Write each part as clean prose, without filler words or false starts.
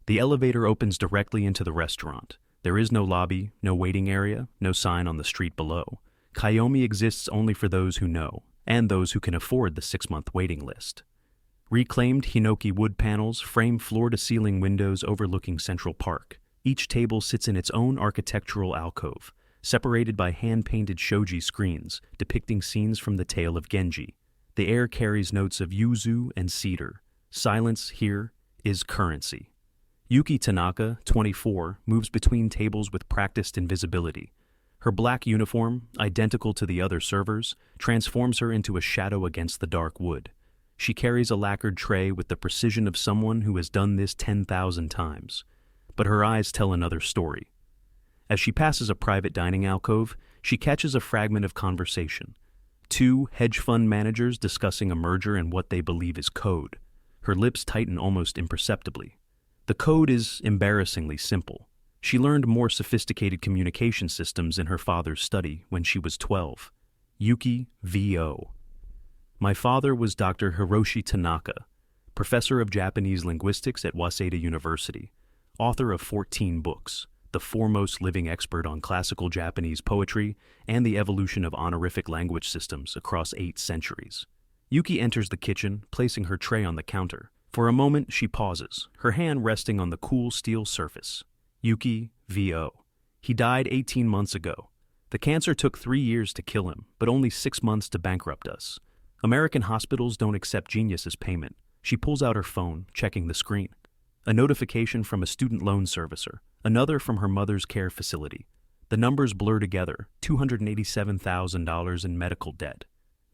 The elevator opens directly into the restaurant. There is no lobby, no waiting area, no sign on the street below. KIYOMI exists only for those who know, and those who can afford the 6-month waiting list. Reclaimed hinoki wood panels frame floor-to-ceiling windows overlooking Central Park. Each table sits in its own architectural alcove, separated by hand-painted shoji screens depicting scenes from the Tale of Genji. The air carries notes of yuzu and cedar. Silence here is currency. Yuki Tanaka, 24, moves between tables with practiced invisibility. Her black uniform, identical to the other servers, transforms her into a shadow against the dark wood. She carries a lacquered tray with the precision of someone who has done this 10,000 times. But her eyes tell another story. As she passes a private dining alcove, she catches a fragment of conversation. 2 hedge fund managers discussing a merger and what they believe is code. Her lips tighten almost imperceptibly. The code is embarrassingly simple. She learned more sophisticated communication systems in her father's study when she was 12. Yuki V.O. My father was Dr. Hiroshi Tanaka, professor of Japanese linguistics at Waseda University, author of 14 books, the foremost living expert on classical Japanese poetry and the evolution of honorific language systems across 8 centuries. Yuki enters the kitchen, placing her tray on the counter. For a moment, she pauses, her hand resting on the cool steel surface. Yuki V.O. He died 18 months ago. The cancer took 3 years to kill him, but only 6 months to bankrupt us. American hospitals don't accept genius as payment. She pulls out her phone, checking the screen. A notification from a student loan servicer, another from her mother's care facility. The numbers blur together: $287,000 in medical debt,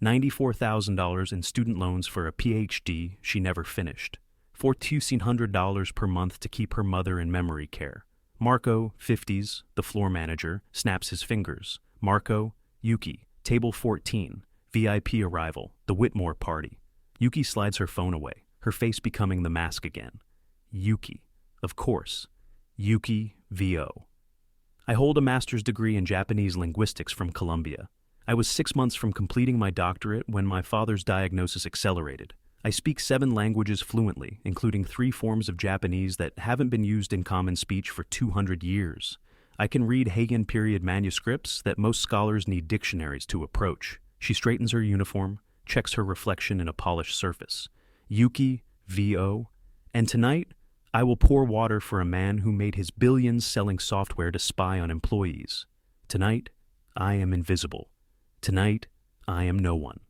$94,000 in student loans for a PhD she never finished, $1,400 per month to keep her mother in memory care. Marco, 50s, the floor manager, snaps his fingers. Marco, Yuki, table 14, VIP arrival, the Whitmore party. Yuki slides her phone away, her face becoming the mask again. Yuki, of course. Yuki V.O. I hold a master's degree in Japanese linguistics from Columbia. I was 6 months from completing my doctorate when my father's diagnosis accelerated. I speak 7 languages fluently, including 3 forms of Japanese that haven't been used in common speech for 200 years. I can read Heian period manuscripts that most scholars need dictionaries to approach. She straightens her uniform, checks her reflection in a polished surface. Yuki V.O. And tonight, I will pour water for a man who made his billions selling software to spy on employees. Tonight, I am invisible. Tonight, I am no one.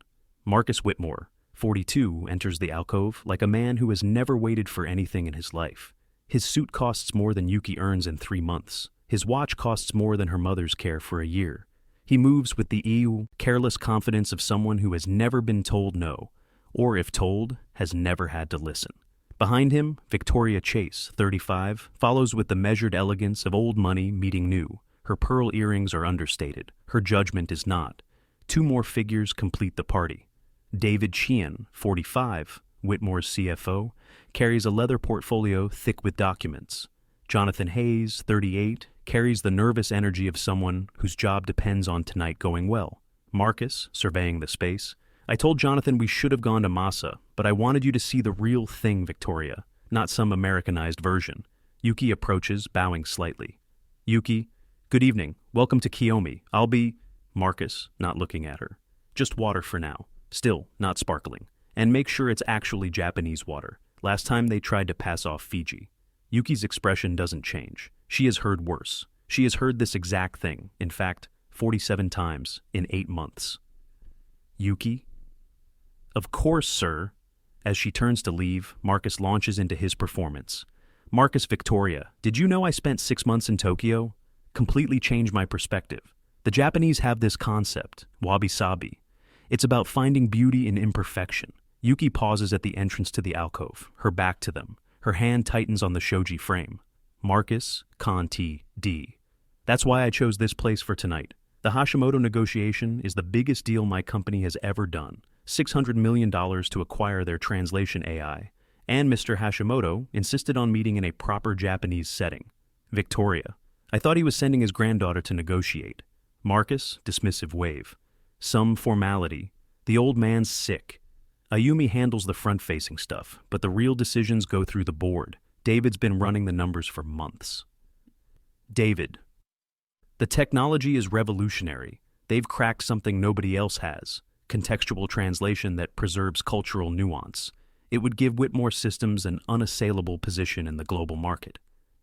Marcus Whitmore, 42, enters the alcove like a man who has never waited for anything in his life. His suit costs more than Yuki earns in 3 months. His watch costs more than her mother's care for a year. He moves with the careless confidence of someone who has never been told no, or if told, has never had to listen. Behind him, Victoria Chase, 35, follows with the measured elegance of old money meeting new. Her pearl earrings are understated. Her judgment is not. 2 more figures complete the party. David Sheehan, 45, Whitmore's CFO, carries a leather portfolio thick with documents. Jonathan Hayes, 38, carries the nervous energy of someone whose job depends on tonight going well. Marcus, surveying the space, I told Jonathan we should have gone to Masa, but I wanted you to see the real thing, Victoria, not some Americanized version. Yuki approaches, bowing slightly. Yuki, good evening. Welcome to KIYOMI. I'll be... Marcus, not looking at her. Just water for now. Still, not sparkling. And make sure it's actually Japanese water. Last time they tried to pass off Fiji. Yuki's expression doesn't change. She has heard worse. She has heard this exact thing, in fact, 47 times in 8 months. Yuki? Of course, sir. As she turns to leave, Marcus launches into his performance. Marcus, Victoria, did you know I spent 6 months in Tokyo? Completely changed my perspective. The Japanese have this concept, wabi-sabi. It's about finding beauty in imperfection. Yuki pauses at the entrance to the alcove, her back to them. Her hand tightens on the shoji frame. Marcus, Conti, D. That's why I chose this place for tonight. The Hashimoto negotiation is the biggest deal my company has ever done. $600 million to acquire their translation AI. And Mr. Hashimoto insisted on meeting in a proper Japanese setting. Victoria. I thought he was sending his granddaughter to negotiate. Marcus, dismissive wave. Some formality. The old man's sick. Ayumi handles the front-facing stuff, but the real decisions go through the board. David's been running the numbers for months. David. The technology is revolutionary. They've cracked something nobody else has. Contextual translation that preserves cultural nuance. It would give Whitmore Systems an unassailable position in the global market.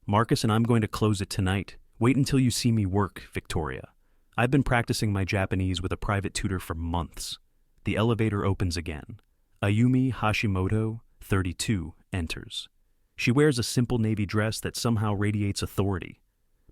Marcus and I'm going to close it tonight. Wait until you see me work, Victoria. I've been practicing my Japanese with a private tutor for months. The elevator opens again. Ayumi Hashimoto, 32, enters. She wears a simple navy dress that somehow radiates authority.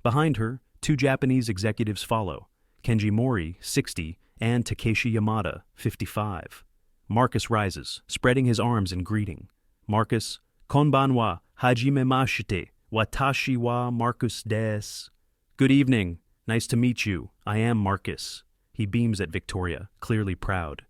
Behind her, 2 Japanese executives follow, Kenji Mori, 60, and Takeshi Yamada, 55. Marcus rises, spreading his arms in greeting. Marcus, konbanwa, hajimemashite, watashi wa Marcus desu. Good evening. Nice to meet you. I am Marcus. He beams at Victoria, clearly proud.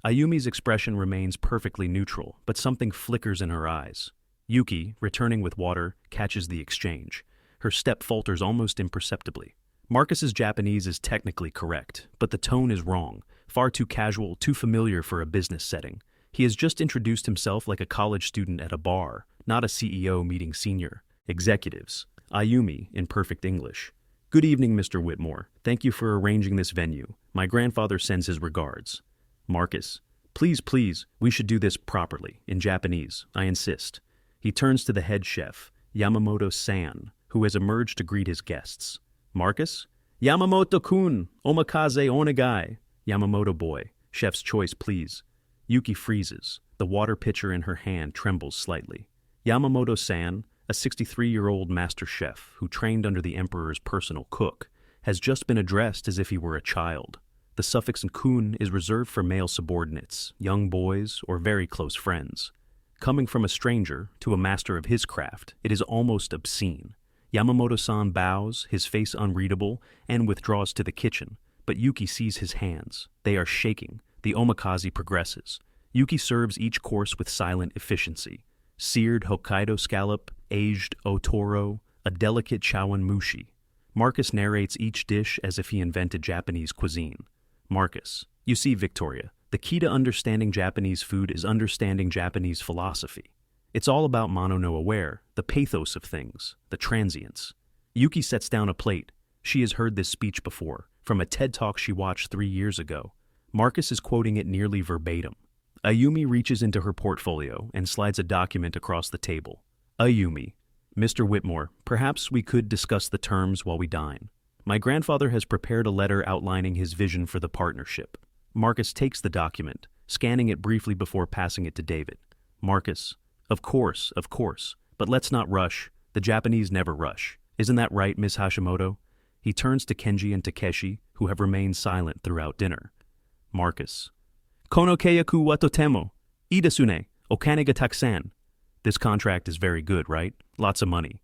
Ayumi's expression remains perfectly neutral, but something flickers in her eyes. Yuki, returning with water, catches the exchange. Her step falters almost imperceptibly. Marcus's Japanese is technically correct, but the tone is wrong, far too casual, too familiar for a business setting. He has just introduced himself like a college student at a bar, not a CEO meeting senior executives. Ayumi, in perfect English. Good evening, Mr. Whitmore. Thank you for arranging this venue. My grandfather sends his regards. Marcus, please, we should do this properly, in Japanese, I insist. He turns to the head chef, Yamamoto-san, who has emerged to greet his guests. Marcus? Yamamoto-kun, omakaze onegai. Yamamoto boy, chef's choice please. Yuki freezes. The water pitcher in her hand trembles slightly. Yamamoto-san, a 63-year-old master chef who trained under the emperor's personal cook, has just been addressed as if he were a child. The suffix kun is reserved for male subordinates, young boys, or very close friends. Coming from a stranger to a master of his craft, it is almost obscene. Yamamoto-san bows, his face unreadable, and withdraws to the kitchen, but Yuki sees his hands. They are shaking. The omakase progresses. Yuki serves each course with silent efficiency. Seared Hokkaido scallop, aged otoro, a delicate chawanmushi. Marcus narrates each dish as if he invented Japanese cuisine. Marcus, you see, Victoria, the key to understanding Japanese food is understanding Japanese philosophy. It's all about mono no aware, the pathos of things, the transience. Yuki sets down a plate. She has heard this speech before, from a TED Talk she watched 3 years ago. Marcus is quoting it nearly verbatim. Ayumi reaches into her portfolio and slides a document across the table. Ayumi, Mr. Whitmore, perhaps we could discuss the terms while we dine. My grandfather has prepared a letter outlining his vision for the partnership. Marcus takes the document, scanning it briefly before passing it to David. Marcus, of course, but let's not rush. The Japanese never rush. Isn't that right, Miss Hashimoto? He turns to Kenji and Takeshi, who have remained silent throughout dinner. Marcus, Kono keiyaku wa totemo, ii desu ne, okane ga takusan. This contract is very good, right? Lots of money.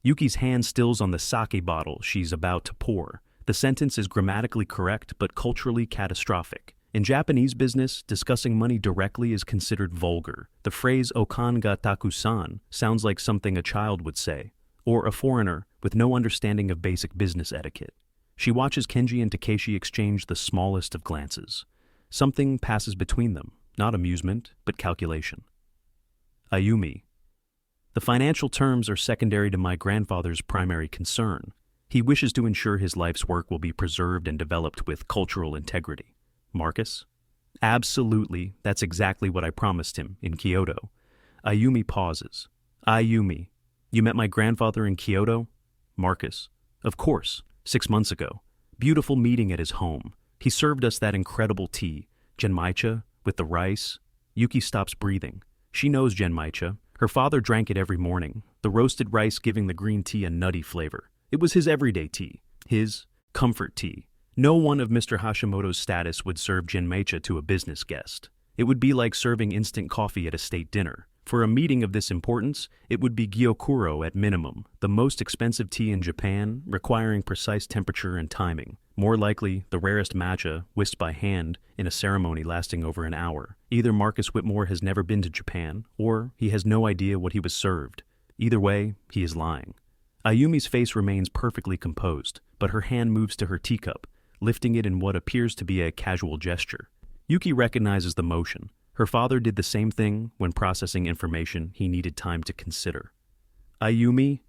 Yuki's hand stills on the sake bottle she's about to pour. The sentence is grammatically correct, but culturally catastrophic. In Japanese business, discussing money directly is considered vulgar. The phrase okan ga takusan sounds like something a child would say, or a foreigner with no understanding of basic business etiquette. She watches Kenji and Takeshi exchange the smallest of glances. Something passes between them, not amusement, but calculation. Ayumi. The financial terms are secondary to my grandfather's primary concern. He wishes to ensure his life's work will be preserved and developed with cultural integrity. Marcus? Absolutely, that's exactly what I promised him in Kyoto. Ayumi pauses. Ayumi, you met my grandfather in Kyoto? Marcus? Of course, 6 months ago. Beautiful meeting at his home. He served us that incredible tea, genmaicha, with the rice. Yuki stops breathing. She knows genmaicha. Her father drank it every morning, the roasted rice giving the green tea a nutty flavor. It was his everyday tea, his comfort tea. No one of Mr. Hashimoto's status would serve genmaicha to a business guest. It would be like serving instant coffee at a state dinner. For a meeting of this importance, it would be gyokuro at minimum, the most expensive tea in Japan, requiring precise temperature and timing. More likely, the rarest matcha, whisked by hand, in a ceremony lasting over an hour. Either Marcus Whitmore has never been to Japan, or he has no idea what he was served. Either way, he is lying. Ayumi's face remains perfectly composed, but her hand moves to her teacup, lifting it in what appears to be a casual gesture. Yuki recognizes the motion. Her father did the same thing when processing information he needed time to consider. Ayumi?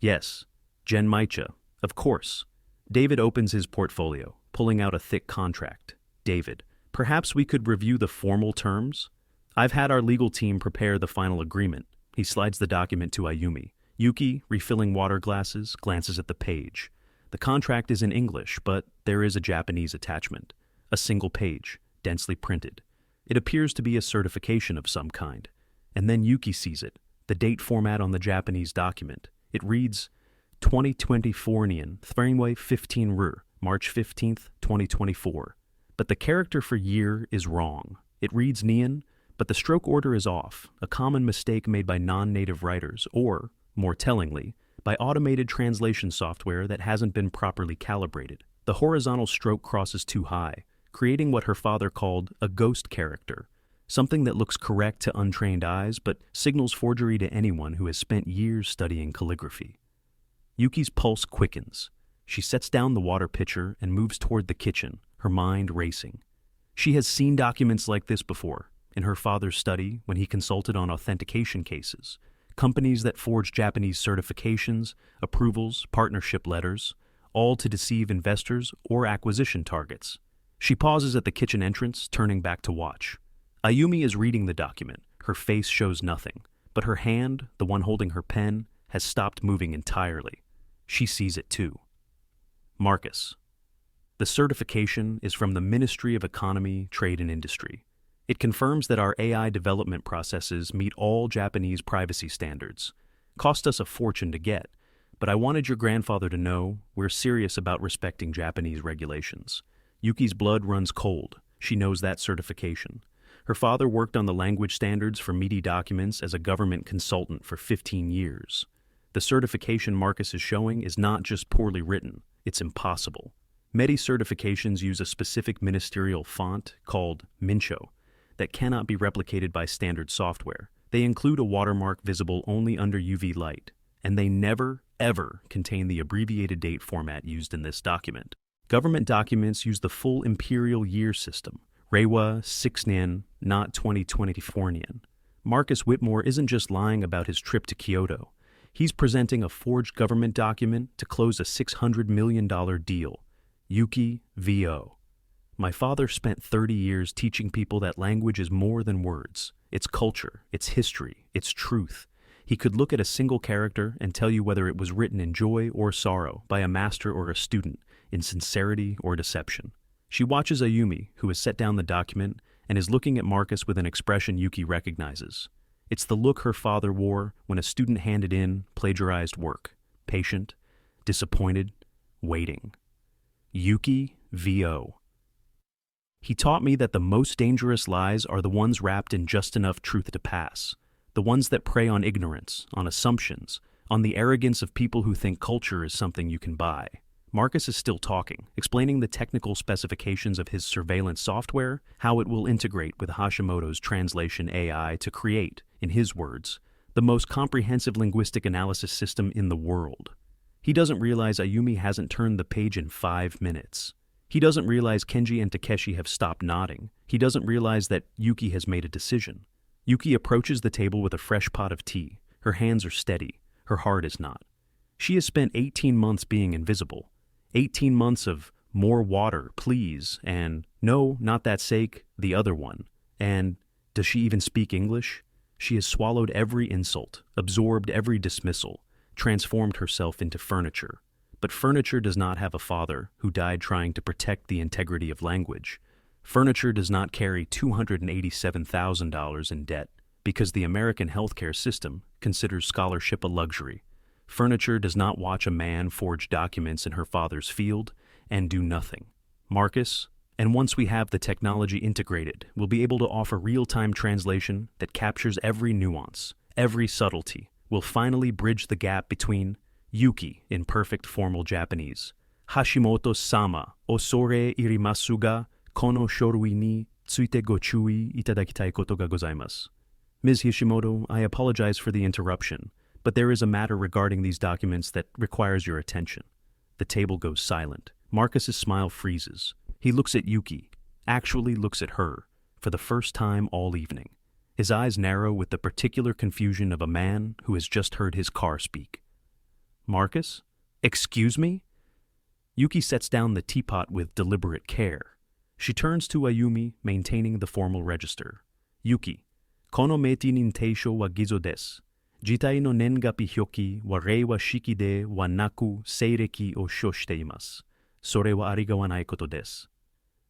Yes. Genmaicha? Of course. David opens his portfolio, pulling out a thick contract. David, perhaps we could review the formal terms? I've had our legal team prepare the final agreement. He slides the document to Ayumi. Yuki, refilling water glasses, glances at the page. The contract is in English, but there is a Japanese attachment. A single page, densely printed. It appears to be a certification of some kind. And then Yuki sees it, the date format on the Japanese document. It reads, 2024nian, Thringway 15 Ru, March 15th, 2024. But the character for year is wrong. It reads Nian, but the stroke order is off, a common mistake made by non-native writers, or, more tellingly, by automated translation software that hasn't been properly calibrated. The horizontal stroke crosses too high, creating what her father called a ghost character, something that looks correct to untrained eyes but signals forgery to anyone who has spent years studying calligraphy. Yuki's pulse quickens. She sets down the water pitcher and moves toward the kitchen, her mind racing. She has seen documents like this before, in her father's study when he consulted on authentication cases, companies that forge Japanese certifications, approvals, partnership letters, all to deceive investors or acquisition targets. She pauses at the kitchen entrance, turning back to watch. Ayumi is reading the document. Her face shows nothing, but her hand, the one holding her pen, has stopped moving entirely. She sees it too. Marcus. The certification is from the Ministry of Economy, Trade and Industry. It confirms that our AI development processes meet all Japanese privacy standards. Cost us a fortune to get, but I wanted your grandfather to know we're serious about respecting Japanese regulations. Yuki's blood runs cold. She knows that certification. Her father worked on the language standards for meaty documents as a government consultant for 15 years. The certification Marcus is showing is not just poorly written, it's impossible. Many certifications use a specific ministerial font called Mincho that cannot be replicated by standard software. They include a watermark visible only under UV light, and they never, ever contain the abbreviated date format used in this document. Government documents use the full imperial year system, Reiwa 6nian, not 2024nian. Marcus Whitmore isn't just lying about his trip to Kyoto. He's presenting a forged government document to close a $600 million deal. Yuki V.O. My father spent 30 years teaching people that language is more than words. It's culture, it's history, it's truth. He could look at a single character and tell you whether it was written in joy or sorrow, by a master or a student, in sincerity or deception. She watches Ayumi, who has set down the document, and is looking at Marcus with an expression Yuki recognizes. It's the look her father wore when a student handed in plagiarized work. Patient, disappointed, waiting. Yuki V.O. He taught me that the most dangerous lies are the ones wrapped in just enough truth to pass. The ones that prey on ignorance, on assumptions, on the arrogance of people who think culture is something you can buy. Marcus is still talking, explaining the technical specifications of his surveillance software, how it will integrate with Hashimoto's translation AI to create, in his words, the most comprehensive linguistic analysis system in the world. He doesn't realize Ayumi hasn't turned the page in 5 minutes. He doesn't realize Kenji and Takeshi have stopped nodding. He doesn't realize that Yuki has made a decision. Yuki approaches the table with a fresh pot of tea. Her hands are steady. Her heart is not. She has spent 18 months being invisible. 18 months of more water, please, and no, not that sake, the other one. And does she even speak English? She has swallowed every insult, absorbed every dismissal, transformed herself into furniture. But furniture does not have a father who died trying to protect the integrity of language. Furniture does not carry $287,000 in debt because the American healthcare system considers scholarship a luxury. Furniture does not watch a man forge documents in her father's field and do nothing. Marcus, and once we have the technology integrated, we'll be able to offer real-time translation that captures every nuance, every subtlety. We'll finally bridge the gap between Yuki in perfect formal Japanese, Hashimoto-sama, osore irimasu ga kono shorui ni tsuite go chūi itadakitai koto ga gozaimasu. Ms. Hashimoto, I apologize for the interruption, but there is a matter regarding these documents that requires your attention. The table goes silent. Marcus's smile freezes. He looks at Yuki, actually looks at her, for the first time all evening. his eyes narrow with the particular confusion of a man who has just heard his car speak. Marcus? Excuse me? Yuki sets down the teapot with deliberate care. She turns to Ayumi, maintaining the formal register. Yuki, kono meti nin teisho wa gizo desu. Jitai no nen ga hinoki wa rei wa shiki de wa naku seireki o shoshite imasu. Sore wa ari ga wanai koto desu.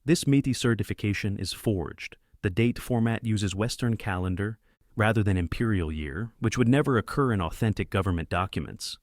This Miti certification is forged. The date format uses Western calendar rather than imperial year, which would never occur in authentic government documents.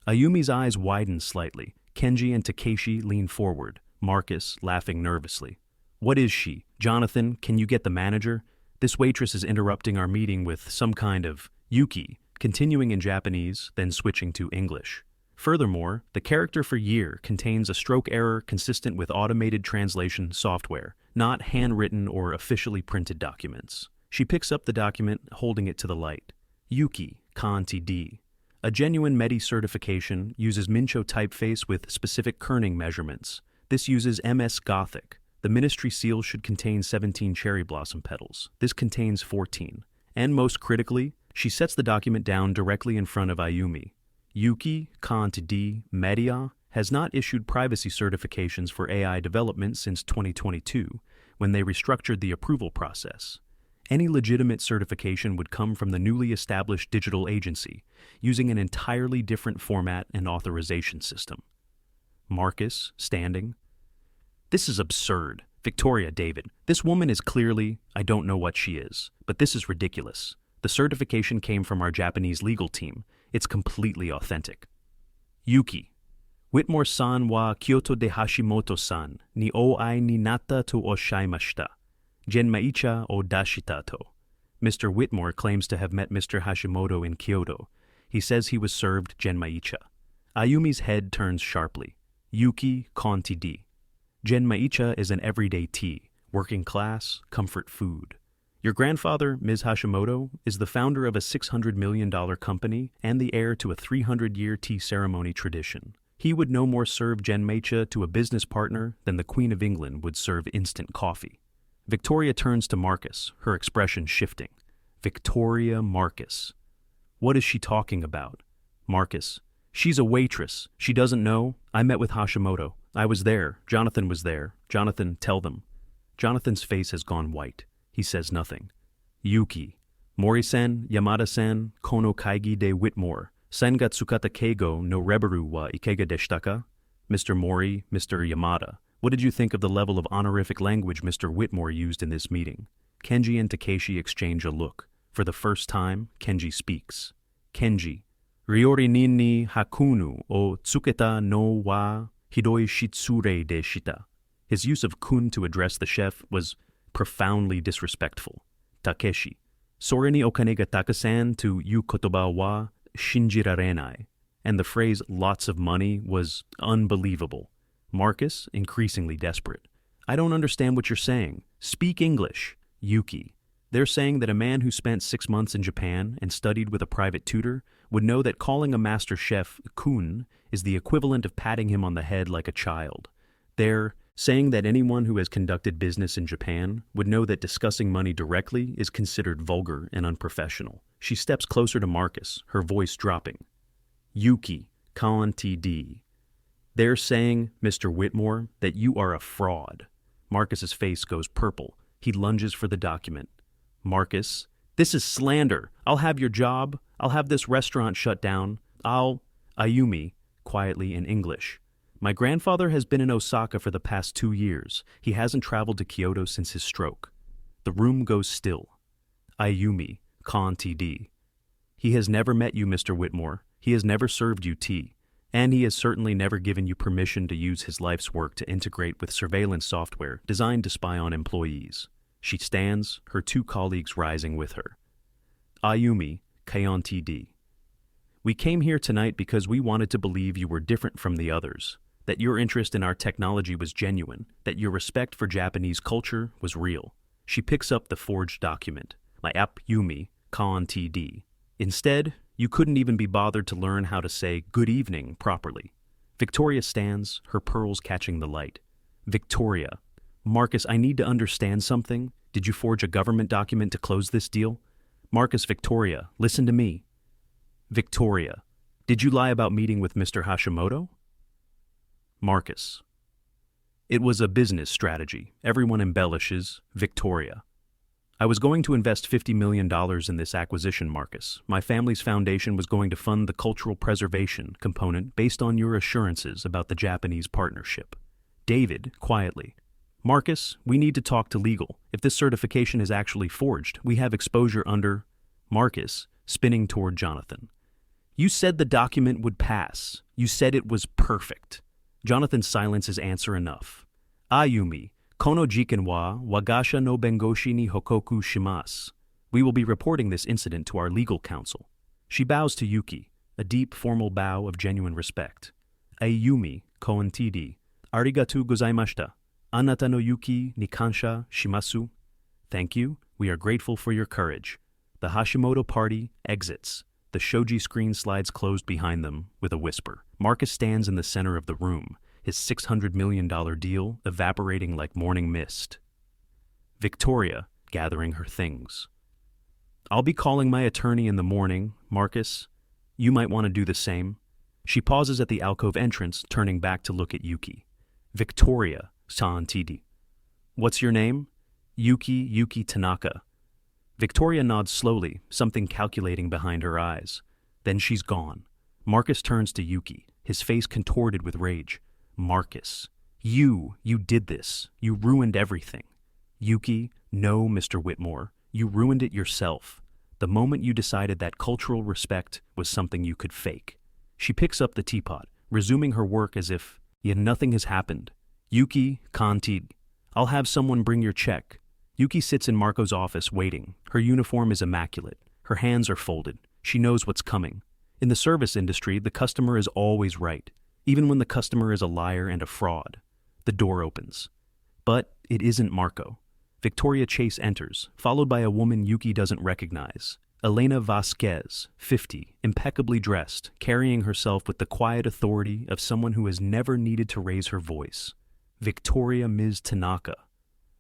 Ayumi's eyes widen slightly. Kenji and Takeshi lean forward, Marcus laughing nervously. What is she? Jonathan, can you get the manager? This waitress is interrupting our meeting with some kind of Yuki, continuing in Japanese, then switching to English. Furthermore, the character for year contains a stroke error consistent with automated translation software, not handwritten or officially printed documents. She picks up the document, holding it to the light. Yuki, Kanti D. A genuine METI certification uses Mincho typeface with specific kerning measurements. This uses MS Gothic. The ministry seal should contain 17 cherry blossom petals. This contains 14. And most critically, she sets the document down directly in front of Ayumi. Yuki, Kanti D, Media has not issued privacy certifications for AI development since 2022, when they restructured the approval process. Any legitimate certification would come from the newly established digital agency, using an entirely different format and authorization system. Marcus, standing. This is absurd. Victoria, David, this woman is clearly, I don't know what she is, but this is ridiculous. The certification came from our Japanese legal team. It's completely authentic. Yuki. Whitmore-san wa Kyoto de Hashimoto-san ni o ai ni nata to oshaimashita. Genmaicha o dashita to. Mr. Whitmore claims to have met Mr. Hashimoto in Kyoto. He says he was served genmaicha. Ayumi's head turns sharply. Yuki Kanti D. Genmaicha is an everyday tea, working class, comfort food. Your grandfather, Ms. Hashimoto, is the founder of a $600 million company and the heir to a 300-year tea ceremony tradition. He would no more serve genmaicha to a business partner than the Queen of England would serve instant coffee. Victoria turns to Marcus, her expression shifting. Victoria Marcus. What is she talking about? Marcus. She's a waitress. She doesn't know. I met with Hashimoto. I was there. Jonathan was there. Jonathan, tell them. Jonathan's face has gone white. He says nothing. Yuki. Mori-sen, Yamada-sen, kono kaigi de Whitmore. Sen ga tsukata keigo no reberu wa ikega deshitaka? Mr. Mori, Mr. Yamada. What did you think of the level of honorific language Mr. Whitmore used in this meeting? Kenji and Takeshi exchange a look. For the first time, Kenji speaks. Kenji. Ryori ni hakunu o tsuketa no wa hidoi shitsure de shita. His use of kun to address the chef was profoundly disrespectful. Takeshi. Sore ni okane ga takasan to yu kotoba wa shinjirarenai. And the phrase lots of money was unbelievable. Marcus, increasingly desperate. I don't understand what you're saying. Speak English. Yuki. They're saying that a man who spent 6 months in Japan and studied with a private tutor would know that calling a master chef kun is the equivalent of patting him on the head like a child. They're saying that anyone who has conducted business in Japan would know that discussing money directly is considered vulgar and unprofessional. She steps closer to Marcus, her voice dropping. Yuki, Kanti D. They're saying, Mr. Whitmore, that you are a fraud. Marcus's face goes purple. He lunges for the document. Marcus, this is slander. I'll have your job. I'll have this restaurant shut down. Ayumi, quietly in English. My grandfather has been in Osaka for the past 2 years. He hasn't traveled to Kyoto since his stroke. The room goes still. Ayumi, Kanti D. He has never met you, Mr. Whitmore. He has never served you tea. And he has certainly never given you permission to use his life's work to integrate with surveillance software designed to spy on employees. She stands, her 2 colleagues rising with her. Ayumi, Kanti D. We came here tonight because we wanted to believe you were different from the others, that your interest in our technology was genuine, that your respect for Japanese culture was real. She picks up the forged document. My Ayumi, Kanti D. Instead, you couldn't even be bothered to learn how to say good evening properly. Victoria stands, her pearls catching the light. Victoria. Marcus, I need to understand something. Did you forge a government document to close this deal? Marcus. Victoria, listen to me. Victoria, did you lie about meeting with Mr. Hashimoto? Marcus. It was a business strategy. Everyone embellishes. Victoria. I was going to invest $50 million in this acquisition, Marcus. My family's foundation was going to fund the cultural preservation component based on your assurances about the Japanese partnership. David, quietly. Marcus, we need to talk to legal. If this certification is actually forged, we have exposure under... Marcus, spinning toward Jonathan. You said the document would pass. You said it was perfect. Jonathan's silence is answer enough. Ayumi, kono jiken wa wagasha no bengoshi ni hokoku shimasu. We will be reporting this incident to our legal counsel. She bows to Yuki, a deep, formal bow of genuine respect. Ayumi, koen td. Arigatu gozaimashita. Anata no yuki ni kansha shimasu. Thank you. We are grateful for your courage. The Hashimoto party exits. The shoji screen slides closed behind them with a whisper. Marcus stands in the center of the room, his $600 million deal evaporating like morning mist. Victoria, gathering her things. I'll be calling my attorney in the morning, Marcus. You might want to do the same. She pauses at the alcove entrance, turning back to look at Yuki. Victoria, san td. What's your name? Yuki Tanaka. Victoria nods slowly, something calculating behind her eyes. Then she's gone. Marcus turns to Yuki, his face contorted with rage. Marcus, you did this. You ruined everything. Yuki, no, Mr. Whitmore. You ruined it yourself. The moment you decided that cultural respect was something you could fake. She picks up the teapot, resuming her work as if, yet nothing has happened. Yuki, kantid. I'll have someone bring your check. Yuki sits in Marco's office waiting. Her uniform is immaculate. Her hands are folded. She knows what's coming. In the service industry, the customer is always right, even when the customer is a liar and a fraud. The door opens. But it isn't Marco. Victoria Chase enters, followed by a woman Yuki doesn't recognize. Elena Vasquez, 50, impeccably dressed, carrying herself with the quiet authority of someone who has never needed to raise her voice. Victoria Ms. Tanaka.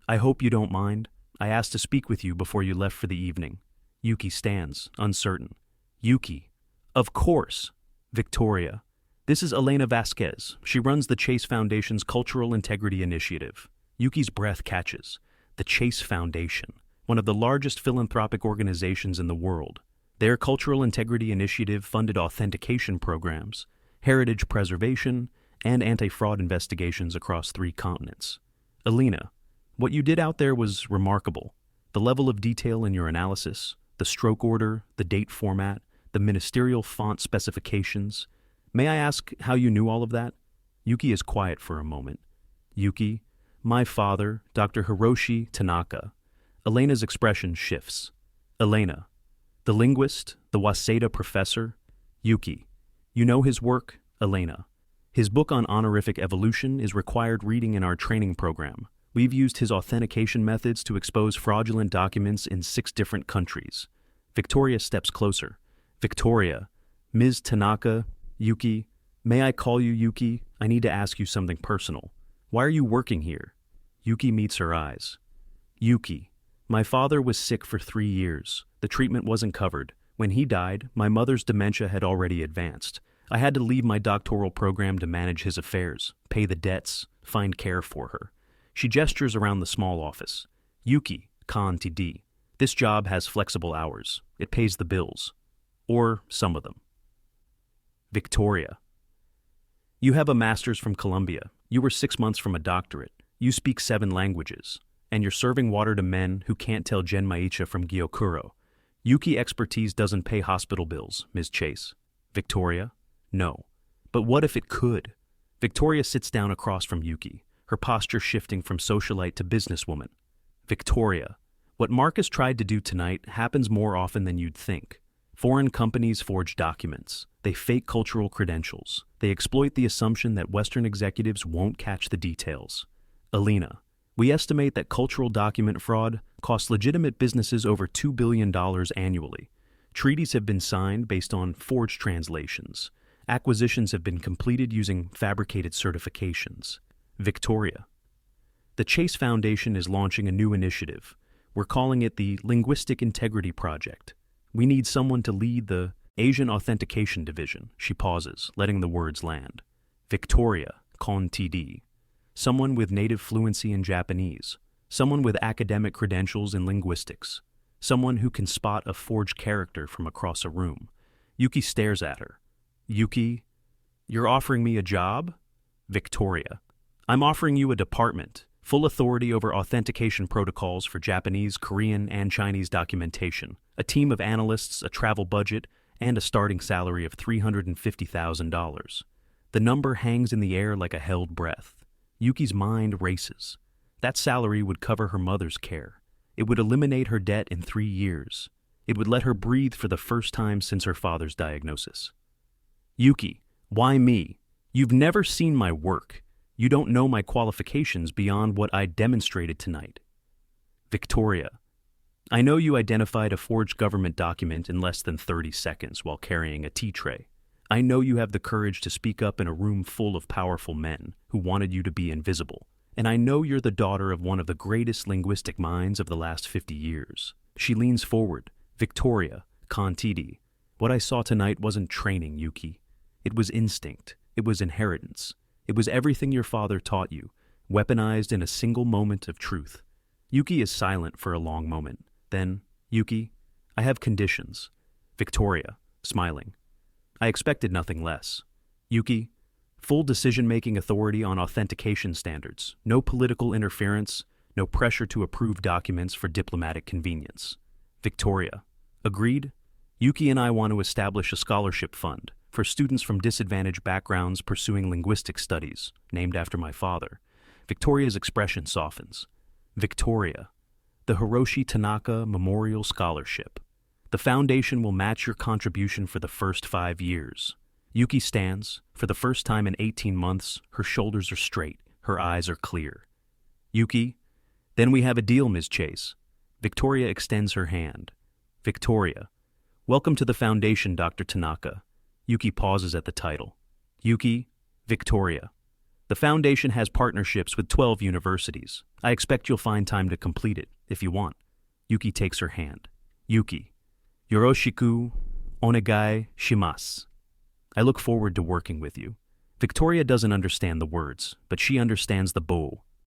I hope you don't mind. I asked to speak with you before you left for the evening. Yuki stands, uncertain. Yuki. Of course. Victoria. This is Elena Vasquez. She runs the Chase Foundation's Cultural Integrity Initiative. Yuki's breath catches. The Chase Foundation, one of the largest philanthropic organizations in the world. Their Cultural Integrity Initiative funded authentication programs, heritage preservation, and anti-fraud investigations across 3 continents. Elena, what you did out there was remarkable. The level of detail in your analysis, the stroke order, the date format, the ministerial font specifications. May I ask how you knew all of that? Yuki is quiet for a moment. Yuki, my father, Dr. Hiroshi Tanaka. Elena's expression shifts. Elena, the linguist, the Waseda professor. Yuki, you know his work? Elena, his book on honorific evolution is required reading in our training program. We've used his authentication methods to expose fraudulent documents in 6 different countries. Victoria steps closer. Victoria, Ms. Tanaka, Yuki, may I call you Yuki? I need to ask you something personal. Why are you working here? Yuki meets her eyes. Yuki, my father was sick for 3 years. The treatment wasn't covered. When he died, my mother's dementia had already advanced. I had to leave my doctoral program to manage his affairs, pay the debts, find care for her. She gestures around the small office. Yuki, kan td. This job has flexible hours. It pays the bills. Or some of them. Victoria. You have a master's from Columbia. You were 6 months from a doctorate. You speak 7 languages. And you're serving water to men who can't tell Genmaicha from Gyokuro. Yuki expertise doesn't pay hospital bills, Ms. Chase. Victoria. No. But what if it could? Victoria sits down across from Yuki, her posture shifting from socialite to businesswoman. Victoria. What Marcus tried to do tonight happens more often than you'd think. Foreign companies forge documents. They fake cultural credentials. They exploit the assumption that Western executives won't catch the details. Alina, we estimate that cultural document fraud costs legitimate businesses over $2 billion annually. Treaties have been signed based on forged translations. Acquisitions have been completed using fabricated certifications. Victoria. The Chase Foundation is launching a new initiative. We're calling it the Linguistic Integrity Project. We need someone to lead the Asian Authentication Division. She pauses, letting the words land. Victoria, Kon TD. Someone with native fluency in Japanese. Someone with academic credentials in linguistics. Someone who can spot a forged character from across a room. Yuki stares at her. Yuki, you're offering me a job? Victoria, I'm offering you a department, full authority over authentication protocols for Japanese, Korean, and Chinese documentation, a team of analysts, a travel budget, and a starting salary of $350,000. The number hangs in the air like a held breath. Yuki's mind races. That salary would cover her mother's care. It would eliminate her debt in 3 years. It would let her breathe for the first time since her father's diagnosis. Yuki, why me? You've never seen my work. You don't know my qualifications beyond what I demonstrated tonight. Victoria, I know you identified a forged government document in less than 30 seconds while carrying a tea tray. I know you have the courage to speak up in a room full of powerful men who wanted you to be invisible. And I know you're the daughter of one of the greatest linguistic minds of the last 50 years. She leans forward. Victoria, Kontidi, what I saw tonight wasn't training, Yuki. It was instinct. It was inheritance. It was everything your father taught you, weaponized in a single moment of truth. Yuki is silent for a long moment. Then, Yuki, I have conditions. Victoria, smiling. I expected nothing less. Yuki, full decision-making authority on authentication standards, no political interference, no pressure to approve documents for diplomatic convenience. Victoria, agreed? Yuki and I want to establish a scholarship fund for students from disadvantaged backgrounds pursuing linguistic studies, named after my father. Victoria's expression softens. Victoria, the Hiroshi Tanaka Memorial Scholarship. The foundation will match your contribution for the first 5 years. Yuki stands. For the first time in 18 months, her shoulders are straight, her eyes are clear. Yuki, then we have a deal, Ms. Chase. Victoria extends her hand. Victoria, welcome to the foundation, Dr. Tanaka. Yuki pauses at the title. Yuki, Victoria. The foundation has partnerships with 12 universities. I expect you'll find time to complete it, if you want. Yuki takes her hand. Yuki, yoroshiku onegai shimasu. I look forward to working with you. Victoria doesn't understand the words, but she understands the bow,